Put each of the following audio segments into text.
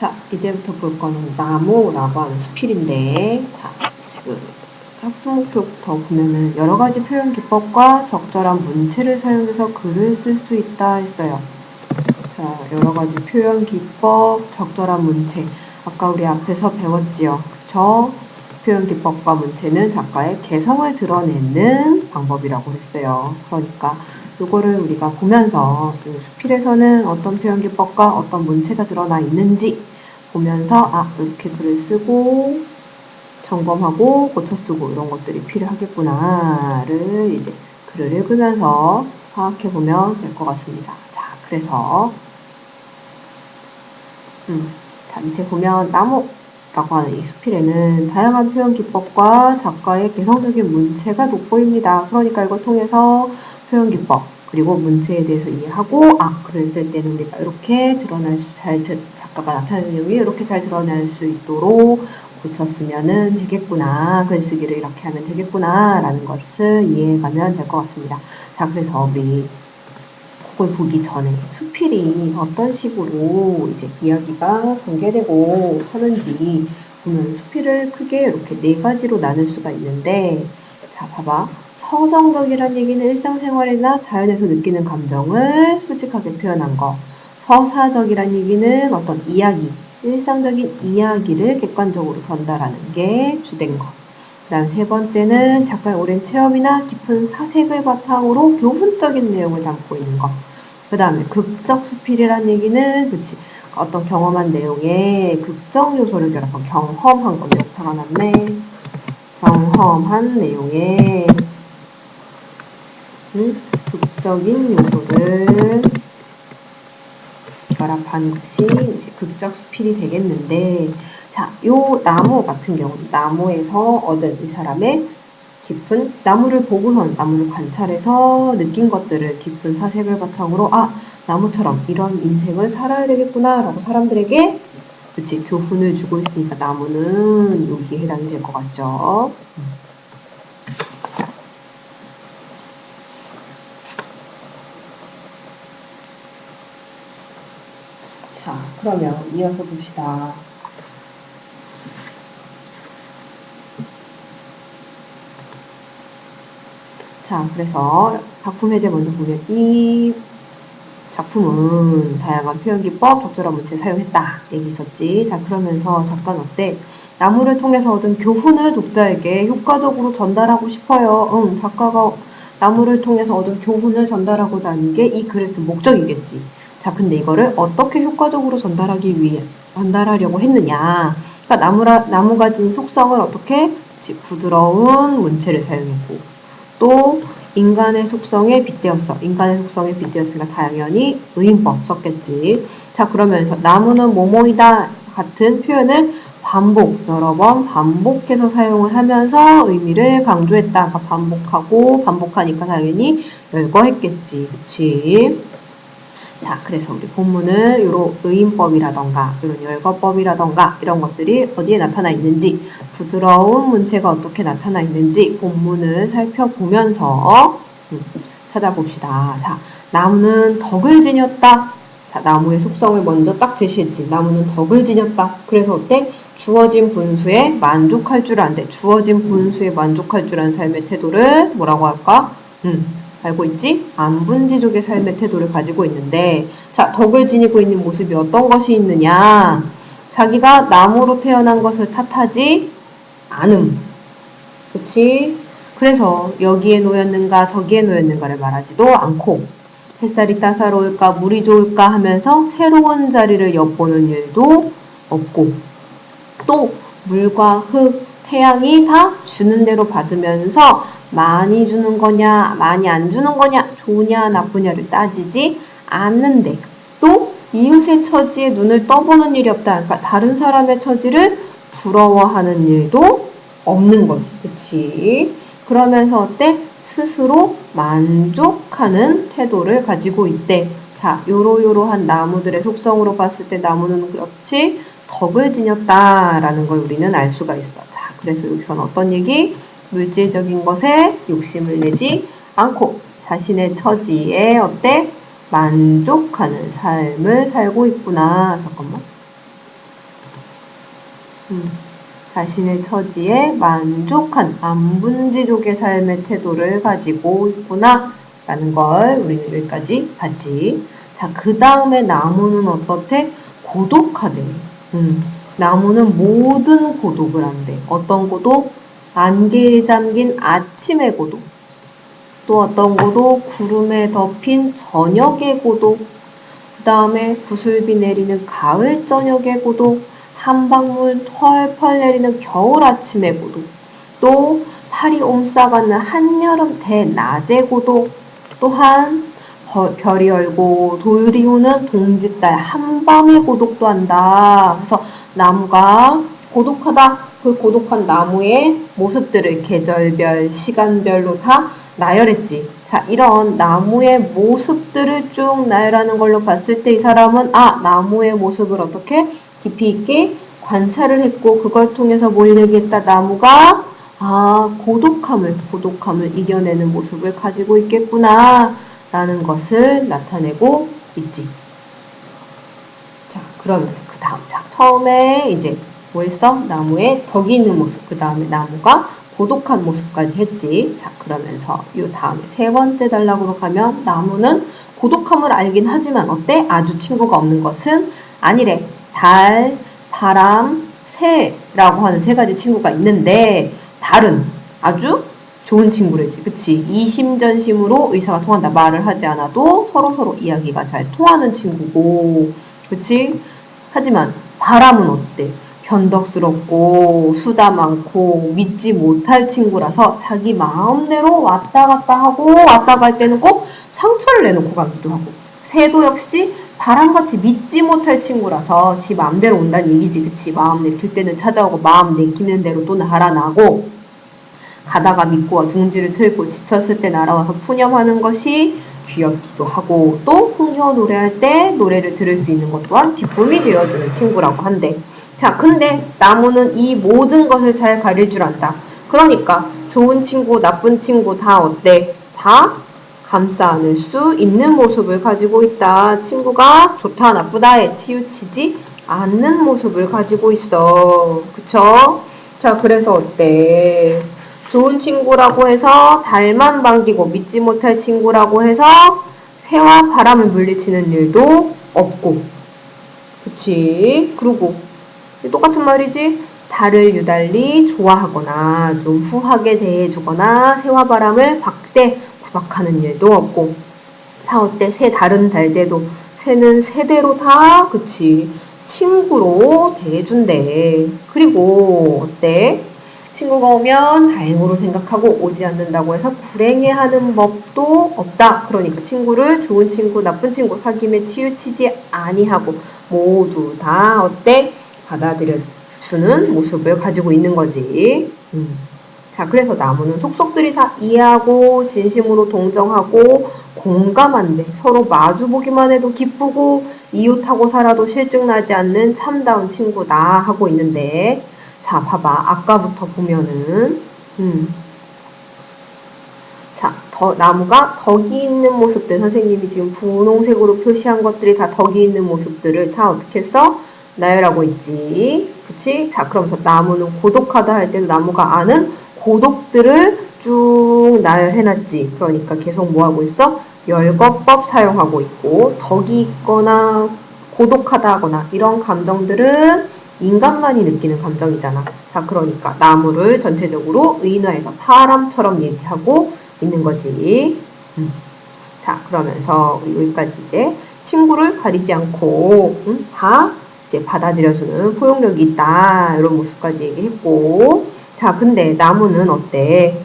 자, 이제부터 볼 거는 나무라고 하는 수필인데, 자, 지금 학습 목표부터 보면은 여러 가지 표현 기법과 적절한 문체를 사용해서 글을 쓸 수 있다 했어요. 자, 여러 가지 표현 기법, 적절한 문체. 아까 우리 앞에서 배웠지요. 그쵸? 표현 기법과 문체는 작가의 개성을 드러내는 방법이라고 했어요. 그러니까 이거를 우리가 보면서 수필에서는 어떤 표현 기법과 어떤 문체가 드러나 있는지 보면서 이렇게 글을 쓰고 점검하고 고쳐 쓰고 이런 것들이 필요하겠구나를 이제 글을 읽으면서 파악해 보면 될 것 같습니다. 자, 그래서 자, 밑에 보면 나무라고 하는 이 수필에는 다양한 표현 기법과 작가의 개성적인 문체가 돋보입니다. 그러니까 이걸 통해서 표현 기법 그리고 문체에 대해서 이해하고 글을 쓸 때는 우리가 이렇게 작가가 나타내는 내용이 이렇게 잘 드러날 수 있도록 고쳤으면 되겠구나. 글쓰기를 이렇게 하면 되겠구나 라는 것을 이해해가면 될 것 같습니다. 자, 그래서 우리 그걸 보기 전에 수필이 어떤 식으로 이제 이야기가 전개되고 하는지 보면 수필을 크게 이렇게 4가지로 나눌 수가 있는데, 자, 봐봐. 서정적이란 얘기는 일상생활이나 자연에서 느끼는 감정을 솔직하게 표현한 거. 서사적이란 얘기는 어떤 이야기, 일상적인 이야기를 객관적으로 전달하는 게 주된 거. 그 다음 3번째는 작가의 오랜 체험이나 깊은 사색을 바탕으로 교훈적인 내용을 담고 있는 것. 그 다음에 극적 수필이란 얘기는 어떤 경험한 내용에 극적 요소를 결합한 경험한 거 여기다가 놨네. 경험한 내용에 극적인 요소를 결합한 것이 이제 극적 수필이 되겠는데, 자, 요 나무 같은 경우는 나무에서 얻은 이 사람의 깊은 나무를 보고선 나무를 관찰해서 느낀 것들을 깊은 사색을 바탕으로 나무처럼 이런 인생을 살아야 되겠구나 라고 사람들에게 교훈을 주고 있으니까 나무는 여기에 해당이 될 것 같죠. 자, 그러면 이어서 봅시다. 자, 그래서 작품 해제 먼저 보면 이 작품은 다양한 표현 기법, 적절한 문체 사용했다 얘기 있었지. 자, 그러면서 작가는 어때? 나무를 통해서 얻은 교훈을 독자에게 효과적으로 전달하고 싶어요. 작가가 나무를 통해서 얻은 교훈을 전달하고자 하는 게 이 글을 쓴 목적이겠지. 자, 근데 이거를 어떻게 효과적으로 전달하려고 했느냐. 그러니까 나무가 가진 속성을 어떻게? 부드러운 문체를 사용했고, 또 인간의 속성에 빗대었어. 인간의 속성에 빗대었으니까 당연히 의인법 썼겠지. 자, 그러면서 나무는 뭐뭐이다 같은 표현을 여러 번 반복해서 사용을 하면서 의미를 강조했다. 그러니까 반복하니까 당연히 열거했겠지. 그치? 자, 그래서 우리 본문은 요런 의인법이라던가 이런 열거법이라던가 이런 것들이 어디에 나타나 있는지, 부드러운 문체가 어떻게 나타나 있는지 본문을 살펴보면서 찾아봅시다. 자, 나무는 덕을 지녔다. 자, 나무의 속성을 먼저 딱 제시했지. 나무는 덕을 지녔다. 그래서 어때? 주어진 분수에 만족할 줄 안돼. 주어진 분수에 만족할 줄 아는 삶의 태도를 뭐라고 할까? 알고 있지? 안분지족의 삶의 태도를 가지고 있는데, 자, 덕을 지니고 있는 모습이 어떤 것이 있느냐? 자기가 나무로 태어난 것을 탓하지 않음. 그치? 그래서 여기에 놓였는가 저기에 놓였는가를 말하지도 않고, 햇살이 따사로울까 물이 좋을까 하면서 새로운 자리를 엿보는 일도 없고, 또 물과 흙, 태양이 다 주는 대로 받으면서 많이 주는 거냐 많이 안 주는 거냐 좋으냐 나쁘냐를 따지지 않는데, 또 이웃의 처지에 눈을 떠보는 일이 없다. 그러니까 다른 사람의 처지를 부러워하는 일도 없는 거지. 그치? 그러면서 어때? 스스로 만족하는 태도를 가지고 있대. 자, 요러요러한 나무들의 속성으로 봤을 때 나무는 그렇지 덕을 지녔다라는 걸 우리는 알 수가 있어. 자, 그래서 여기서는 어떤 얘기? 물질적인 것에 욕심을 내지 않고 자신의 처지에 어때? 만족하는 삶을 살고 있구나. 잠깐만. 자신의 처지에 만족한 안분지족의 삶의 태도를 가지고 있구나 라는 걸 우리는 여기까지 봤지. 자, 그 다음에 나무는 어떻대? 고독하대. 나무는 모든 고독을 한대. 어떤 고독? 안개에 잠긴 아침의 고독. 또 어떤 고독? 구름에 덮인 저녁의 고독. 그 다음에 구슬비 내리는 가을 저녁의 고독. 한 방울 펄펄 내리는 겨울 아침의 고독. 또 팔이 옴싸가는 한여름 대낮의 고독. 또한 별이 열고 돌이 오는 동짓달 한밤의 고독도 한다. 그래서 나무가 고독하다. 그 고독한 나무의 모습들을 계절별, 시간별로 다 나열했지. 자, 이런 나무의 모습들을 쭉 나열하는 걸로 봤을 때 이 사람은 나무의 모습을 어떻게 깊이 있게 관찰을 했고 그걸 통해서 뭘 얘기했다. 나무가 고독함을 이겨내는 모습을 가지고 있겠구나 라는 것을 나타내고 있지. 자, 그러면서 그 다음 처음에 이제 뭐 했어? 나무에 덕이 있는 모습, 그 다음에 나무가 고독한 모습까지 했지. 자, 그러면서 이 다음에 세 번째 단락으로 가면 나무는 고독함을 알긴 하지만 어때? 아주 친구가 없는 것은 아니래. 달, 바람, 새라고 하는 세 가지 친구가 있는데 달은 아주 좋은 친구래지. 그치? 이심전심으로 의사가 통한다. 말을 하지 않아도 서로서로 이야기가 잘 통하는 친구고. 그치? 하지만 바람은 어때? 변덕스럽고 수다 많고 믿지 못할 친구라서 자기 마음대로 왔다 갔다 하고 왔다 갈 때는 꼭 상처를 내놓고 가기도 하고. 새도 역시 바람같이 믿지 못할 친구라서 지 마음대로 온다는 얘기지. 그치? 마음 내킬 때는 찾아오고 마음 내키는 대로 또 날아나고 가다가 믿고 둥지를 틀고 지쳤을 때 날아와서 푸념하는 것이 귀엽기도 하고 또 풍겨 노래할 때 노래를 들을 수 있는 것 또한 기쁨이 되어주는 친구라고 한대. 자, 근데 나무는 이 모든 것을 잘 가릴 줄 안다. 그러니까 좋은 친구, 나쁜 친구 다 어때? 다 감싸 안을 수 있는 모습을 가지고 있다. 친구가 좋다, 나쁘다에 치우치지 않는 모습을 가지고 있어. 그쵸? 자, 그래서 어때? 좋은 친구라고 해서 달만 반기고 믿지 못할 친구라고 해서 새와 바람을 물리치는 일도 없고. 그치? 그리고 똑같은 말이지? 달을 유달리 좋아하거나 좀 후하게 대해주거나 새와 바람을 박대 구박하는 일도 없고. 다 어때? 새 다른 달대도 새는 새대로 다 그치? 친구로 대해준대. 그리고 어때? 친구가 오면 다행으로 생각하고 오지 않는다고 해서 불행해하는 법도 없다. 그러니까 친구를 좋은 친구, 나쁜 친구, 사귐에 치우치지 아니하고 모두 다 어때? 받아들여주는 모습을 가지고 있는 거지. 자, 그래서 나무는 속속들이 다 이해하고 진심으로 동정하고 공감한대. 서로 마주보기만 해도 기쁘고 이웃하고 살아도 실증나지 않는 참다운 친구다 하고 있는데 자, 봐봐. 아까부터 보면은 자, 나무가 덕이 있는 모습들 선생님이 지금 분홍색으로 표시한 것들이 다 덕이 있는 모습들을 다 어떻게 써? 나열하고 있지. 그치? 자, 그러면서 나무는 고독하다 할 때도 나무가 아는 고독들을 쭉 나열해놨지. 그러니까 계속 뭐하고 있어? 열거법 사용하고 있고 덕이 있거나 고독하다 하거나 이런 감정들은 인간만이 느끼는 감정이잖아. 자, 그러니까 나무를 전체적으로 의인화해서 사람처럼 얘기하고 있는 거지. 자, 그러면서 우리 여기까지 이제 친구를 가리지 않고 다 이제 받아들여주는 포용력이 있다. 이런 모습까지 얘기했고 자, 근데 나무는 어때?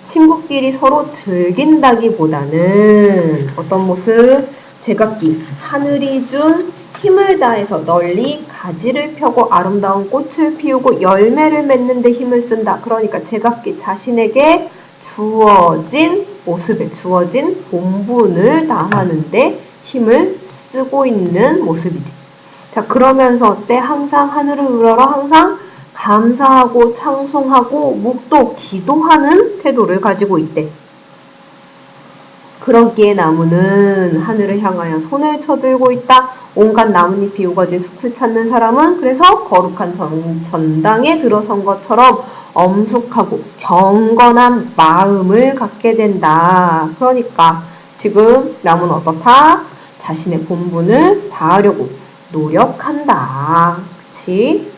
친구끼리 서로 즐긴다기보다는 어떤 모습? 제각기 하늘이 준 힘을 다해서 널리 가지를 펴고 아름다운 꽃을 피우고 열매를 맺는 데 힘을 쓴다. 그러니까 제각기 자신에게 주어진 모습에 주어진 본분을 다하는데 힘을 쓰고 있는 모습이지. 자, 그러면서 어때? 항상 하늘을 우러러 항상 감사하고 창송하고 묵도 기도하는 태도를 가지고 있대. 그러기에 나무는 하늘을 향하여 손을 쳐들고 있다. 온갖 나뭇잎이 우거진 숲을 찾는 사람은 그래서 거룩한 전당에 들어선 것처럼 엄숙하고 경건한 마음을 갖게 된다. 그러니까 지금 나무는 어떻다? 자신의 본분을 다하려고 노력한다. 그치?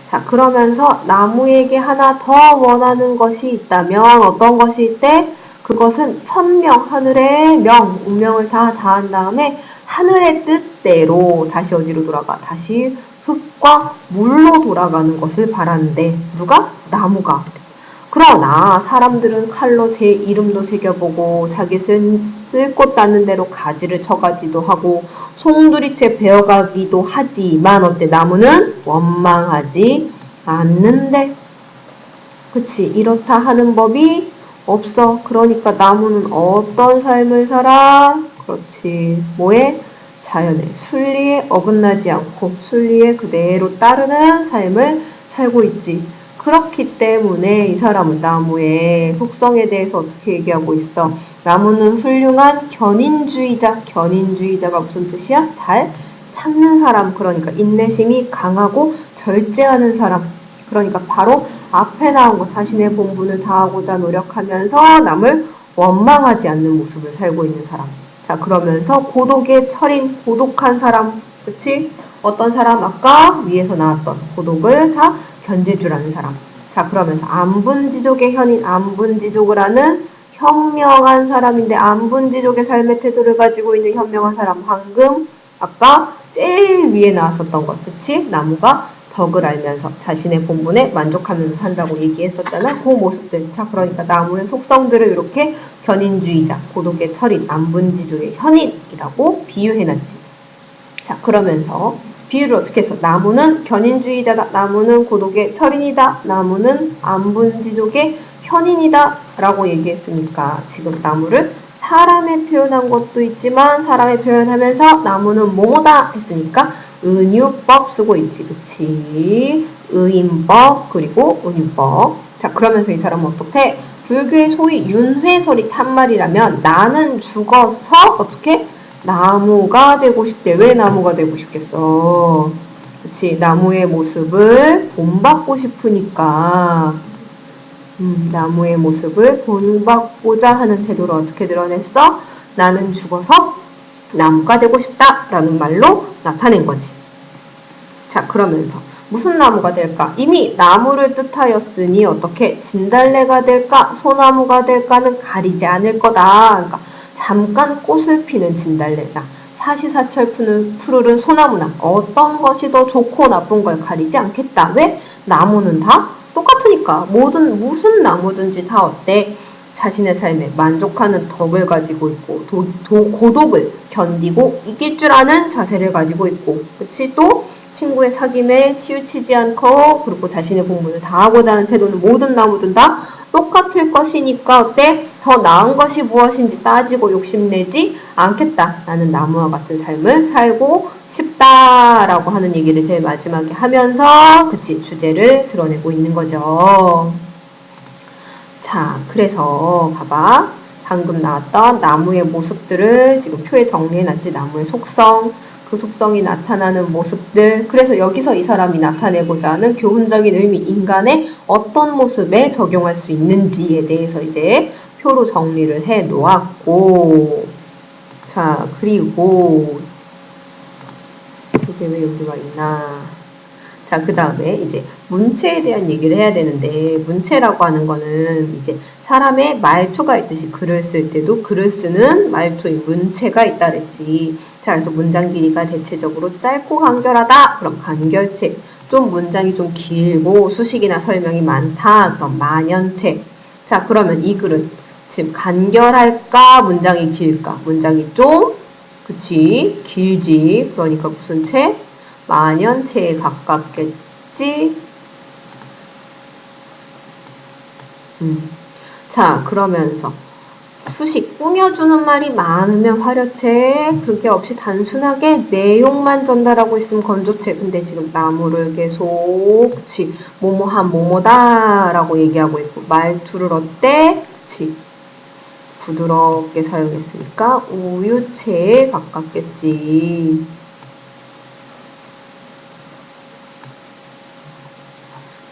자, 그러면서 나무에게 하나 더 원하는 것이 있다면 어떤 것이 있대? 그것은 천명, 하늘의 명, 운명을 다 다한 다음에 하늘의 뜻대로 다시 어디로 돌아가? 다시 흙과 물로 돌아가는 것을 바라는데 누가? 나무가. 그러나 사람들은 칼로 제 이름도 새겨보고 자기 쓸 곳 닿는 대로 가지를 쳐가지도 하고 송두리째 베어가기도 하지만 어때? 나무는 원망하지 않는데. 그치? 이렇다 하는 법이 없어. 그러니까 나무는 어떤 삶을 살아? 그렇지. 뭐에? 자연의 순리에 어긋나지 않고 순리에 그대로 따르는 삶을 살고 있지. 그렇기 때문에 이 사람은 나무의 속성에 대해서 어떻게 얘기하고 있어? 나무는 훌륭한 견인주의자. 견인주의자가 무슨 뜻이야? 잘 참는 사람. 그러니까 인내심이 강하고 절제하는 사람. 그러니까 바로 앞에 나온 거 자신의 본분을 다하고자 노력하면서 남을 원망하지 않는 모습을 살고 있는 사람. 자, 그러면서 고독의 철인, 고독한 사람. 그치? 어떤 사람? 아까 위에서 나왔던 고독을 다 견제주라는 사람. 자, 그러면서 안분지족의 현인, 안분지족을 하는 현명한 사람인데 안분지족의 삶의 태도를 가지고 있는 현명한 사람. 방금 아까 제일 위에 나왔었던 것. 그치? 나무가 덕을 알면서 자신의 본분에 만족하면서 산다고 얘기했었잖아. 그 모습들. 자, 그러니까 나무의 속성들을 이렇게 견인주의자, 고독의 철인, 안분지족의 현인이라고 비유해놨지. 자, 그러면서 비유를 어떻게 했어? 나무는 견인주의자다. 나무는 고독의 철인이다. 나무는 안분지족의 현인이다. 라고 얘기했으니까 지금 나무를 사람에 표현한 것도 있지만 사람에 표현하면서 나무는 뭐뭐다 했으니까 은유법 쓰고 있지. 그치? 의인법 그리고 은유법. 자, 그러면서 이 사람은 어떻게? 불교의 소위 윤회설이 참말이라면 나는 죽어서 어떻게? 나무가 되고 싶대. 왜 나무가 되고 싶겠어? 그치? 나무의 모습을 본받고 싶으니까. 나무의 모습을 본받고자 하는 태도를 어떻게 드러냈어? 나는 죽어서 나무가 되고 싶다 라는 말로 나타낸 거지. 자, 그러면서 무슨 나무가 될까? 이미 나무를 뜻하였으니 어떻게 진달래가 될까? 소나무가 될까는 가리지 않을 거다. 그러니까 잠깐 꽃을 피는 진달래나 사시사철 푸르른 소나무나 어떤 것이 더 좋고 나쁜 걸 가리지 않겠다. 왜? 나무는 다 똑같으니까. 무슨 나무든지 다 어때? 자신의 삶에 만족하는 덕을 가지고 있고 고독을 견디고 이길 줄 아는 자세를 가지고 있고 그치? 또 친구의 사귐에 치우치지 않고 그리고 자신의 본분을 다하고자 하는 태도는 모든 나무든 다 똑같을 것이니까 어때? 더 나은 것이 무엇인지 따지고 욕심내지 않겠다. 나는 나무와 같은 삶을 살고 싶다라고 하는 얘기를 제일 마지막에 하면서 그치? 주제를 드러내고 있는 거죠. 자, 그래서 봐봐. 방금 나왔던 나무의 모습들을 지금 표에 정리해놨지. 나무의 속성, 그 속성이 나타나는 모습들. 그래서 여기서 이 사람이 나타내고자 하는 교훈적인 의미, 인간의 어떤 모습에 적용할 수 있는지에 대해서 이제 표로 정리를 해 놓았고, 자, 그리고 이게 왜 여기가 있나? 자, 그 다음에 이제 문체에 대한 얘기를 해야 되는데, 문체라고 하는 거는 이제 사람의 말투가 있듯이 글을 쓸 때도 글을 쓰는 말투의 문체가 있다 그랬지. 자, 그래서 문장 길이가 대체적으로 짧고 간결하다. 그럼 간결체. 좀 문장이 좀 길고 수식이나 설명이 많다. 그럼 만연체. 자, 그러면 이 글은 지금 간결할까? 문장이 길까? 문장이 좀, 그치? 길지. 그러니까 무슨 체? 만연체에 가깝겠지? 자, 그러면서 수식, 꾸며주는 말이 많으면 화려체, 그게 없이 단순하게 내용만 전달하고 있으면 건조체. 근데 지금 나무를 계속, 그치, 뭐뭐한 뭐뭐다 라고 얘기하고 있고, 말투를 어때? 그치, 부드럽게 사용했으니까 우유채에 가깝겠지.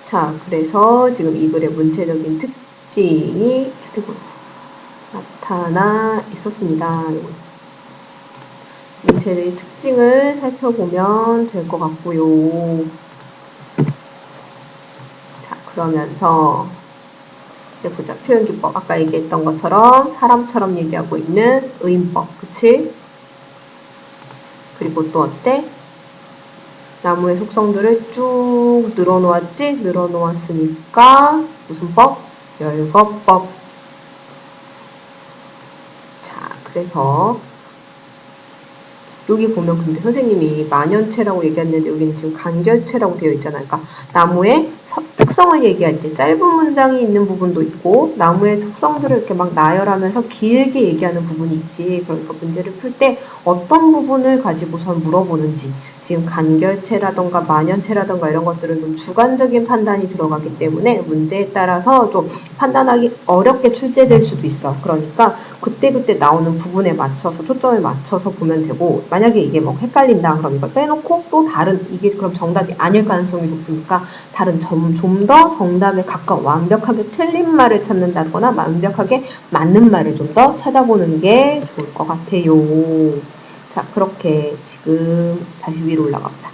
자, 그래서 지금 이 글의 문체적인 특징이 나타나 있었습니다. 문체의 특징을 살펴보면 될 것 같고요. 자, 그러면서 이제 보자. 표현기법. 아까 얘기했던 것처럼 사람처럼 얘기하고 있는 의인법. 그치? 그리고 또 어때? 나무의 속성들을 쭉 늘어놓았지? 늘어놓았으니까 무슨 법? 열거법. 자, 그래서 여기 보면 근데 선생님이 만연체라고 얘기했는데 여기는 지금 간결체라고 되어 있잖아요. 그러니까 나무의 특성을 얘기할 때 짧은 문장이 있는 부분도 있고 나무의 특성들을 이렇게 막 나열하면서 길게 얘기하는 부분이 있지. 그러니까 문제를 풀 때 어떤 부분을 가지고선 물어보는지 지금 간결체라던가 만연체라던가 이런 것들은 좀 주관적인 판단이 들어가기 때문에 문제에 따라서 좀 판단하기 어렵게 출제될 수도 있어. 그러니까 그때그때 나오는 부분에 맞춰서 초점을 맞춰서 보면 되고 만약에 이게 뭐 헷갈린다 그럼 이걸 빼놓고 또 다른 이게 그럼 정답이 아닐 가능성이 높으니까 다른 좀 더 정답에 가까운 완벽하게 틀린 말을 찾는다거나 완벽하게 맞는 말을 좀 더 찾아보는 게 좋을 것 같아요. 자, 그렇게 지금 다시 위로 올라가보자.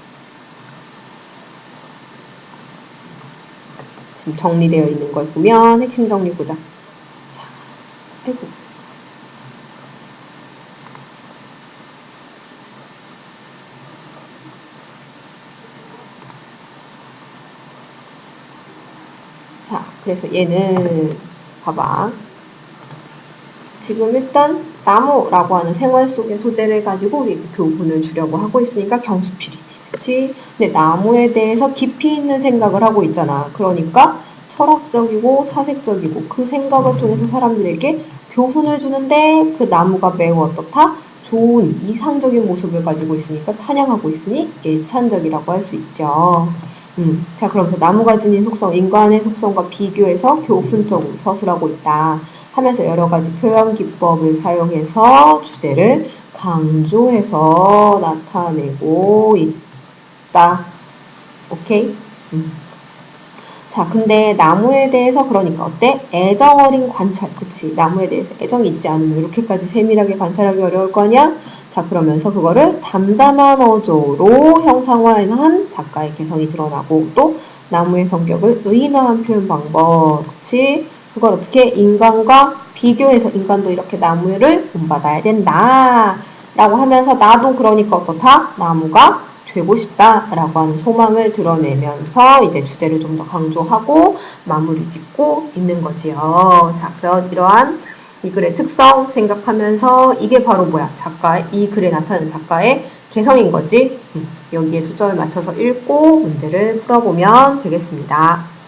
지금 정리되어 있는 걸 보면 핵심 정리 보자. 자, 아이고. 자, 그래서 얘는 봐봐. 지금 일단 나무라고 하는 생활 속의 소재를 가지고 우리 교훈을 주려고 하고 있으니까 경수필이지. 그치? 근데 나무에 대해서 깊이 있는 생각을 하고 있잖아. 그러니까 철학적이고 사색적이고 그 생각을 통해서 사람들에게 교훈을 주는데 그 나무가 매우 어떻다? 좋은 이상적인 모습을 가지고 있으니까 찬양하고 있으니 예찬적이라고 할 수 있죠. 자, 그럼 그 나무가 지닌 속성, 인간의 속성과 비교해서 교훈적으로 서술하고 있다 하면서 여러 가지 표현 기법을 사용해서 주제를 강조해서 나타내고 있다. 오케이? 자, 근데 나무에 대해서 그러니까 어때? 애정 어린 관찰. 그치? 나무에 대해서 애정이 있지 않으면 이렇게까지 세밀하게 관찰하기 어려울 거 아니야? 자, 그러면서 그거를 담담한 어조로 형상화한 작가의 개성이 드러나고 또 나무의 성격을 의인화한 표현 방법. 그치? 그걸 어떻게 인간과 비교해서 인간도 이렇게 나무를 본받아야 된다. 라고 하면서 나도 그러니까 어떻다? 나무가 되고 싶다라고 하는 소망을 드러내면서 이제 주제를 좀 더 강조하고 마무리 짓고 있는 거지요. 자, 그런 이러한 이 글의 특성 생각하면서 이게 바로 뭐야? 이 글에 나타나는 작가의 개성인 거지. 여기에 초점을 맞춰서 읽고 문제를 풀어보면 되겠습니다.